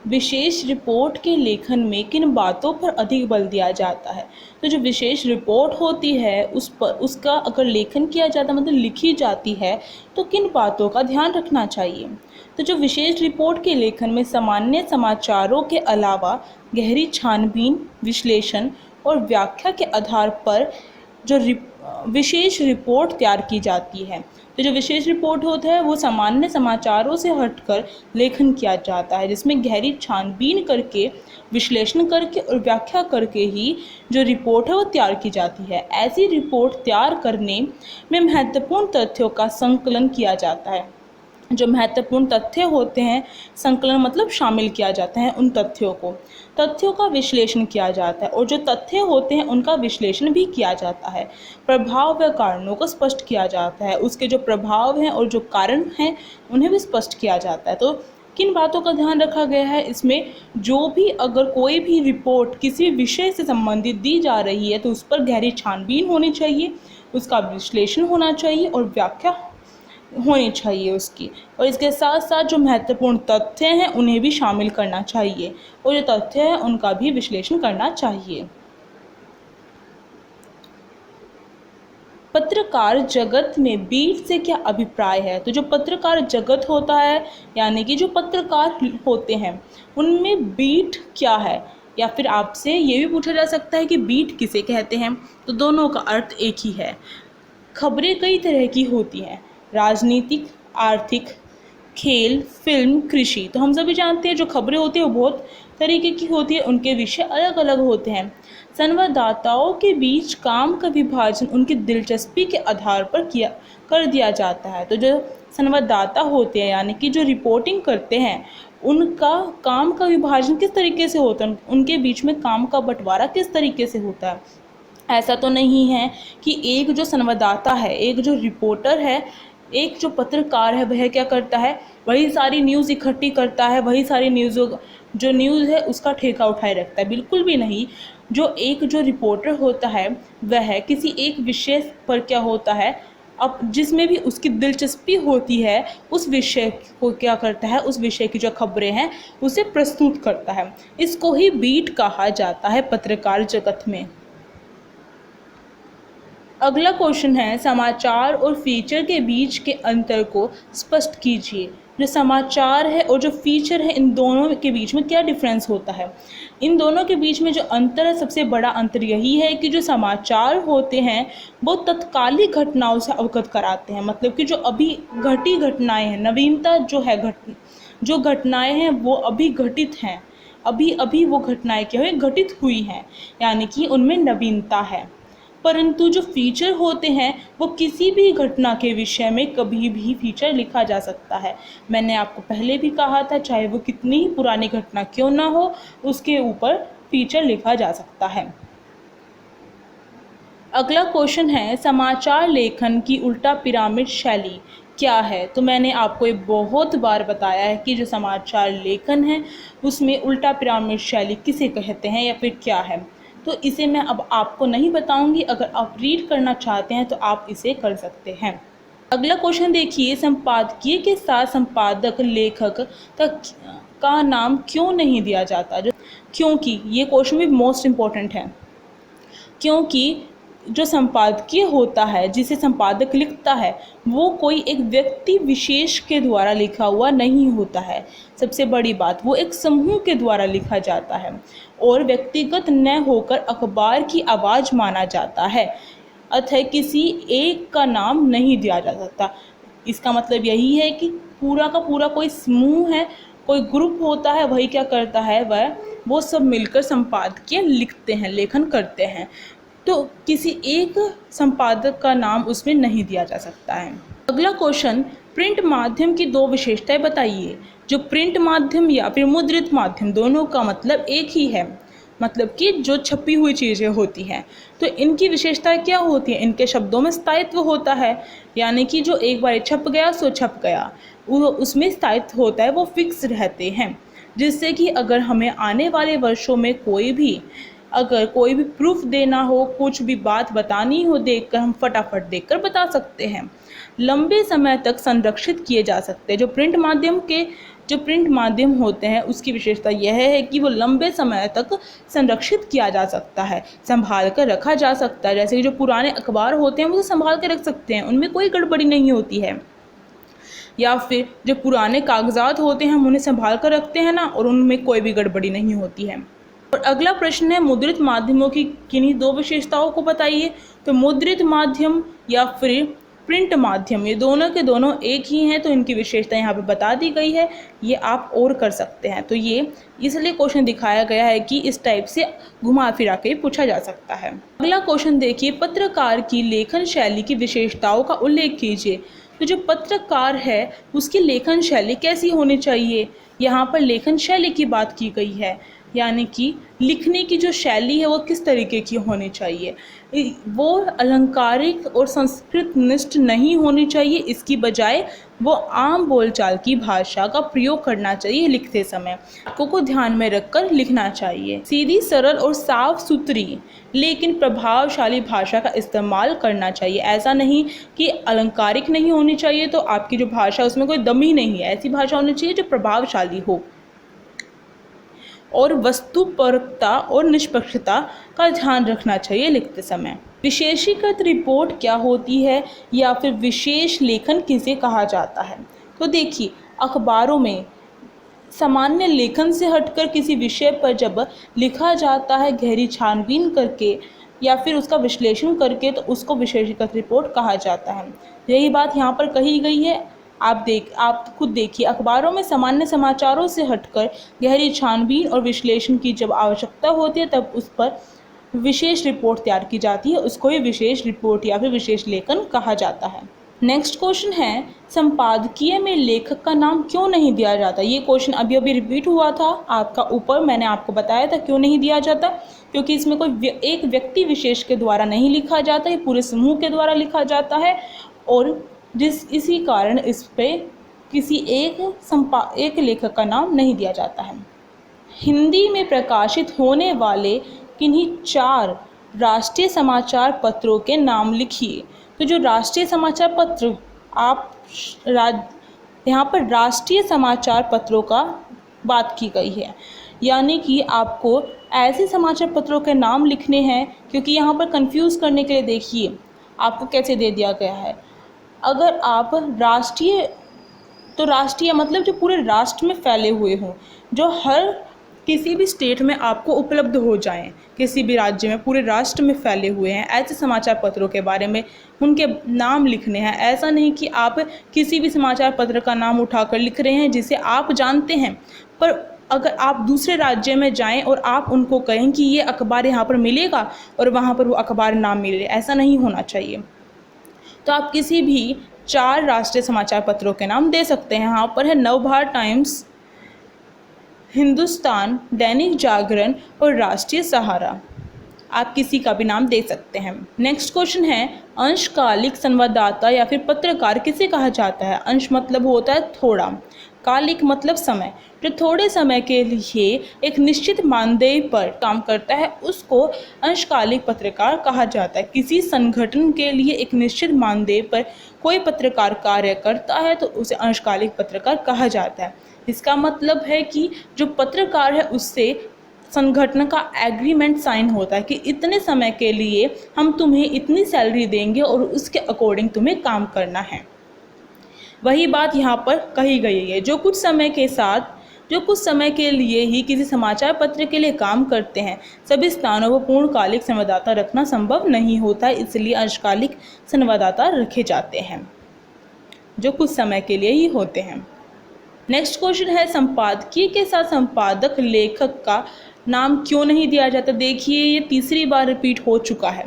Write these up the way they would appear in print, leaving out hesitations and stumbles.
विशेष report के लेखन में किन बातों पर अधिक बल दिया जाता है? तो जो विशेष रिपोर्ट होती है उस पर उसका अगर लेखन किया जाता मतलब लिखी जाती है तो किन बातों का ध्यान रखना चाहिए? तो जो विशेष रिपोर्ट के लेखन में सामान्य समाचारों के अलावा गहरी छानबीन, विश्लेषण और व्याख्या के आधार पर जो विशेष रिपोर्ट तैयार की जाती है। तो जो विशेष रिपोर्ट होता है वो सामान्य समाचारों से हटकर लेखन किया जाता है, जिसमें गहरी छानबीन करके, विश्लेषण करके और व्याख्या करके ही जो रिपोर्ट है वो तैयार की जाती है। ऐसी रिपोर्ट तैयार करने में महत्वपूर्ण तथ्यों का संकलन किया जाता है। जो महत्वपूर्ण तथ्य होते हैं, संकलन मतलब शामिल किया जाता है उन तथ्यों का विश्लेषण किया जाता है और जो तथ्य होते हैं उनका विश्लेषण भी किया जाता है। प्रभाव व कारणों को स्पष्ट किया जाता है, उसके जो प्रभाव हैं और जो कारण हैं उन्हें भी स्पष्ट किया जाता है। तो किन बातों का ध्यान रखा गया है इसमें? जो भी अगर कोई भी रिपोर्ट किसी विषय से संबंधित दी जा रही है तो उस पर गहरी छानबीन होनी चाहिए, उसका विश्लेषण होना चाहिए और व्याख्या होनी चाहिए उसकी, और इसके साथ साथ जो महत्वपूर्ण तथ्य हैं उन्हें भी शामिल करना चाहिए और जो तथ्य हैं उनका भी विश्लेषण करना चाहिए। पत्रकार जगत में बीट से क्या अभिप्राय है? तो जो पत्रकार जगत होता है यानी कि जो पत्रकार होते हैं उनमें बीट क्या है, या फिर आपसे ये भी पूछा जा सकता है कि बीट किसे कहते हैं? तो दोनों का अर्थ एक ही है। खबरें कई तरह की होती हैं, राजनीतिक, आर्थिक, खेल, फिल्म, कृषि। तो हम सभी जानते हैं जो खबरें होती हैं वो बहुत तरीके की होती है, उनके विषय अलग अलग होते हैं। संवाददाताओं के बीच काम का विभाजन उनकी दिलचस्पी के आधार पर कर दिया जाता है। तो जो संवाददाता होते हैं यानी कि जो रिपोर्टिंग करते हैं उनका काम का विभाजन किस तरीके से होता है, उनके बीच में काम का बंटवारा किस तरीके से होता है। ऐसा तो नहीं है कि एक जो संवाददाता है, एक जो रिपोर्टर है, एक जो पत्रकार है वह क्या करता है, वही सारी न्यूज़ इकट्ठी करता है, वही सारी जो न्यूज़ है उसका ठेका उठाए रखता है। बिल्कुल भी नहीं। जो रिपोर्टर होता है वह किसी एक विषय पर क्या होता है, अब जिसमें भी उसकी दिलचस्पी होती है उस विषय को क्या करता है, उस विषय की जो खबरें हैं उसे प्रस्तुत करता है। इसको ही बीट कहा जाता है पत्रकार जगत में। अगला क्वेश्चन है, समाचार और फीचर के बीच के अंतर को स्पष्ट कीजिए। जो समाचार है और जो फीचर है इन दोनों के बीच में क्या डिफरेंस होता है? इन दोनों के बीच में जो अंतर है, सबसे बड़ा अंतर यही है कि जो समाचार होते हैं वो तत्कालिक घटनाओं से अवगत कराते हैं, मतलब कि जो अभी घटी घटनाएं हैं, नवीनता जो है जो घटनाएं हैं वो अभी घटित हैं, अभी अभी वो घटनाएं क्या हुई, घटित हुई हैं, यानी कि उनमें नवीनता है। परंतु जो फीचर होते हैं वो किसी भी घटना के विषय में कभी भी फीचर लिखा जा सकता है। मैंने आपको पहले भी कहा था, चाहे वो कितनी ही पुरानी घटना क्यों ना हो उसके ऊपर फीचर लिखा जा सकता है। अगला क्वेश्चन है, समाचार लेखन की उल्टा पिरामिड शैली क्या है? तो मैंने आपको ये बहुत बार बताया है कि जो समाचार लेखन है उसमें उल्टा पिरामिड शैली किसे कहते हैं या फिर क्या है। तो इसे मैं अब आपको नहीं बताऊंगी, अगर आप रीड करना चाहते हैं तो आप इसे कर सकते हैं। अगला क्वेश्चन देखिए, संपादकीय के साथ संपादक लेखक का नाम क्यों नहीं दिया जाता? क्योंकि ये क्वेश्चन भी मोस्ट इम्पोर्टेंट है, क्योंकि जो संपादकीय होता है जिसे संपादक लिखता है वो कोई एक व्यक्ति विशेष के द्वारा लिखा हुआ नहीं होता है। सबसे बड़ी बात, वो एक समूह के द्वारा लिखा जाता है और व्यक्तिगत न होकर अखबार की आवाज़ माना जाता है, अतः किसी एक का नाम नहीं दिया जा सकता। इसका मतलब यही है कि पूरा का पूरा कोई समूह है, कोई ग्रुप होता है, वही क्या करता है, वो सब मिलकर संपादकीय लिखते हैं, लेखन करते हैं, तो किसी एक संपादक का नाम उसमें नहीं दिया जा सकता है। अगला क्वेश्चन, प्रिंट माध्यम की दो विशेषताएं बताइए। जो प्रिंट माध्यम या फिर मुद्रित माध्यम, दोनों का मतलब एक ही है, मतलब कि जो छपी हुई चीज़ें होती हैं, तो इनकी विशेषताएं क्या होती हैं? इनके शब्दों में स्थायित्व होता है, यानी कि जो एक बार छप गया सो छप गया, उसमें स्थायित्व होता है, वो फिक्स रहते हैं, जिससे कि अगर हमें आने वाले वर्षों में अगर कोई भी प्रूफ देना हो, कुछ भी बात बतानी हो देखकर, हम फटाफट देखकर बता सकते हैं। लंबे समय तक संरक्षित किए जा सकते हैं। जो प्रिंट माध्यम होते हैं उसकी विशेषता यह है कि वो लंबे समय तक संरक्षित किया जा सकता है, संभाल कर रखा जा सकता है। जैसे कि जो पुराने अखबार होते हैं वो संभाल कर रख सकते हैं, उनमें कोई गड़बड़ी नहीं होती है। या फिर जो पुराने कागजात होते हैं हम उन्हें संभाल कर रखते हैं ना, और उनमें कोई भी गड़बड़ी नहीं होती है। और अगला प्रश्न है, मुद्रित माध्यमों की किन्हीं दो विशेषताओं को बताइए। तो मुद्रित माध्यम या फिर प्रिंट माध्यम, ये दोनों के दोनों एक ही हैं, तो इनकी विशेषता यहाँ पे बता दी गई है। ये आप और कर सकते हैं। तो ये इसलिए क्वेश्चन दिखाया गया है कि इस टाइप से घुमा फिरा के पूछा जा सकता है। अगला क्वेश्चन देखिए, पत्रकार की लेखन शैली की विशेषताओं का उल्लेख कीजिए। तो जो पत्रकार है उसकी लेखन शैली कैसी होनी चाहिए, यहाँ पर लेखन शैली की बात की गई है, यानी कि लिखने की जो शैली है वो किस तरीके की होनी चाहिए। वो अलंकारिक और संस्कृत निष्ठ नहीं होनी चाहिए, इसकी बजाय वो आम बोलचाल की भाषा का प्रयोग करना चाहिए लिखते समय, को ध्यान में रखकर लिखना चाहिए। सीधी, सरल और साफ सुथरी लेकिन प्रभावशाली भाषा का इस्तेमाल करना चाहिए। ऐसा नहीं कि अलंकारिक नहीं होनी चाहिए तो आपकी जो भाषा है उसमें कोई दम ही नहीं है, ऐसी भाषा होनी चाहिए जो प्रभावशाली हो। और वस्तुपरकता और निष्पक्षता का ध्यान रखना चाहिए लिखते समय। विशेषीकृत रिपोर्ट क्या होती है या फिर विशेष लेखन किसे कहा जाता है। तो देखिए, अखबारों में सामान्य लेखन से हटकर किसी विषय पर जब लिखा जाता है गहरी छानबीन करके या फिर उसका विश्लेषण करके, तो उसको विशेषीकृत रिपोर्ट कहा जाता है। यही बात यहाँ पर कही गई है। आप खुद देखिए, अखबारों में सामान्य समाचारों से हटकर गहरी छानबीन और विश्लेषण की जब आवश्यकता होती है तब उस पर विशेष रिपोर्ट तैयार की जाती है, उसको ही विशेष रिपोर्ट या फिर विशेष लेखन कहा जाता है। नेक्स्ट क्वेश्चन है, संपादकीय में लेखक का नाम क्यों नहीं दिया जाता। ये क्वेश्चन अभी अभी रिपीट हुआ था आपका ऊपर, मैंने आपको बताया था क्यों नहीं दिया जाता, क्योंकि इसमें कोई एक व्यक्ति विशेष के द्वारा नहीं लिखा जाता, ये पूरे समूह के द्वारा लिखा जाता है, और इसी कारण इस पे किसी एक लेखक का नाम नहीं दिया जाता है। हिंदी में प्रकाशित होने वाले किन्हीं 4 राष्ट्रीय समाचार पत्रों के नाम लिखिए। तो जो राष्ट्रीय समाचार पत्र, यहाँ पर राष्ट्रीय समाचार पत्रों का बात की गई है, यानी कि आपको ऐसे समाचार पत्रों के नाम लिखने हैं, क्योंकि यहाँ पर कंफ्यूज करने के लिए देखिए आपको कैसे दे दिया गया है। अगर आप राष्ट्रीय मतलब जो पूरे राष्ट्र में फैले हुए हों, जो हर किसी भी स्टेट में आपको उपलब्ध हो जाएं, किसी भी राज्य में पूरे राष्ट्र में फैले हुए हैं, ऐसे समाचार पत्रों के बारे में उनके नाम लिखने हैं। ऐसा नहीं कि आप किसी भी समाचार पत्र का नाम उठाकर लिख रहे हैं जिसे आप जानते हैं, पर अगर आप दूसरे राज्य में जाएं और आप उनको कहें कि ये अखबार यहाँ पर मिलेगा और वहाँ पर वो अखबार ना मिले, ऐसा नहीं होना चाहिए। तो आप किसी भी 4 राष्ट्रीय समाचार पत्रों के नाम दे सकते हैं। यहाँ पर है नवभारत टाइम्स, हिंदुस्तान, दैनिक जागरण और राष्ट्रीय सहारा। आप किसी का भी नाम दे सकते हैं। नेक्स्ट क्वेश्चन है, अंशकालिक संवाददाता या फिर पत्रकार किसे कहा जाता है। अंश मतलब होता है थोड़ा, कालिक मतलब समय। जो थोड़े समय के लिए एक निश्चित मानदेय पर काम करता है उसको अंशकालिक पत्रकार कहा जाता है। किसी संगठन के लिए एक निश्चित मानदेय पर कोई पत्रकार कार्य करता है तो उसे अंशकालिक पत्रकार कहा जाता है। इसका मतलब है कि जो पत्रकार है उससे संगठन का एग्रीमेंट साइन होता है कि इतने समय के लिए हम तुम्हें इतनी सैलरी देंगे और उसके अकॉर्डिंग तुम्हें काम करना है। वही बात यहाँ पर कही गई है। जो कुछ समय के लिए ही किसी समाचार पत्र के लिए काम करते हैं, सभी स्थानों पर पूर्णकालिक संवाददाता रखना संभव नहीं होता है, इसलिए अंशकालिक संवाददाता रखे जाते हैं जो कुछ समय के लिए ही होते हैं। नेक्स्ट क्वेश्चन है, संपादकीय के साथ संपादक लेखक का नाम क्यों नहीं दिया जाता। देखिए, ये तीसरी बार रिपीट हो चुका है,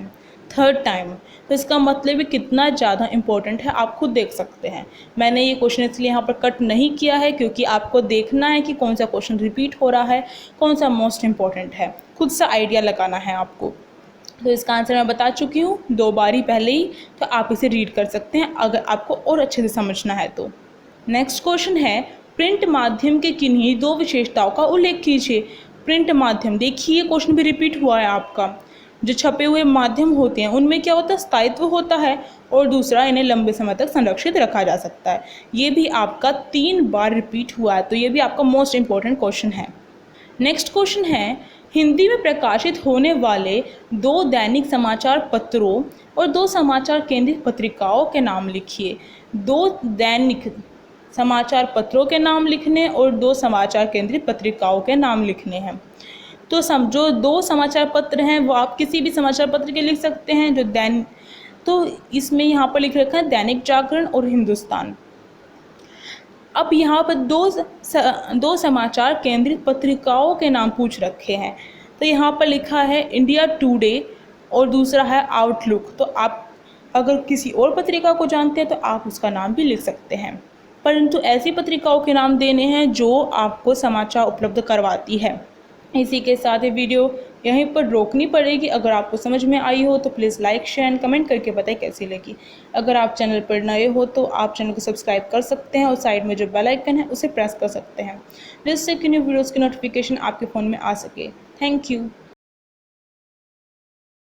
3rd टाइम। तो इसका मतलब कितना ज़्यादा इम्पोर्टेंट है आप खुद देख सकते हैं। मैंने ये क्वेश्चन इसलिए यहाँ पर कट नहीं किया है क्योंकि आपको देखना है कि कौन सा क्वेश्चन रिपीट हो रहा है, कौन सा मोस्ट इम्पॉर्टेंट है, खुद सा आइडिया लगाना है आपको। तो इसका आंसर मैं बता चुकी हूँ 2 बारी पहले ही, तो आप इसे रीड कर सकते हैं अगर आपको और अच्छे से समझना है तो। नेक्स्ट क्वेश्चन है, प्रिंट माध्यम के किन्हीं 2 विशेषताओं का उल्लेख कीजिए। प्रिंट माध्यम, देखिए क्वेश्चन भी रिपीट हुआ है आपका। जो छपे हुए माध्यम होते हैं उनमें क्या होता है, स्थायित्व होता है, और दूसरा इन्हें लंबे समय तक संरक्षित रखा जा सकता है। ये भी आपका 3 बार रिपीट हुआ है, तो ये भी आपका मोस्ट इम्पोर्टेंट क्वेश्चन है। नेक्स्ट क्वेश्चन है, हिंदी में प्रकाशित होने वाले 2 दैनिक समाचार पत्रों और 2 समाचार केंद्रित पत्रिकाओं के नाम लिखिए। 2 दैनिक समाचार पत्रों के नाम लिखने और 2 समाचार केंद्रित पत्रिकाओं के नाम लिखने हैं। तो जो 2 समाचार पत्र हैं वो आप किसी भी समाचार पत्र के लिख सकते हैं। तो इसमें यहाँ पर लिख रखा है दैनिक जागरण और हिंदुस्तान। अब यहाँ पर दो समाचार केंद्रित पत्रिकाओं के नाम पूछ रखे हैं। तो यहाँ पर लिखा है इंडिया टुडे और दूसरा है आउटलुक। तो आप अगर किसी और पत्रिका को जानते हैं तो आप उसका नाम भी लिख सकते हैं, परंतु ऐसी पत्रिकाओं के नाम देने हैं जो आपको समाचार उपलब्ध करवाती है। इसी के साथ ये वीडियो यहीं पर रोकनी पड़ेगी। अगर आपको समझ में आई हो तो please like share and comment करके बताएं कैसी लगी। अगर आप चैनल पर नए हो तो आप चैनल को सब्सक्राइब कर सकते हैं और साइड में जो बेल आइकन है उसे प्रेस कर सकते हैं, जिससे कि न्यू वीडियोज़ की नोटिफिकेशन आपके फ़ोन में आ सके। Thank you.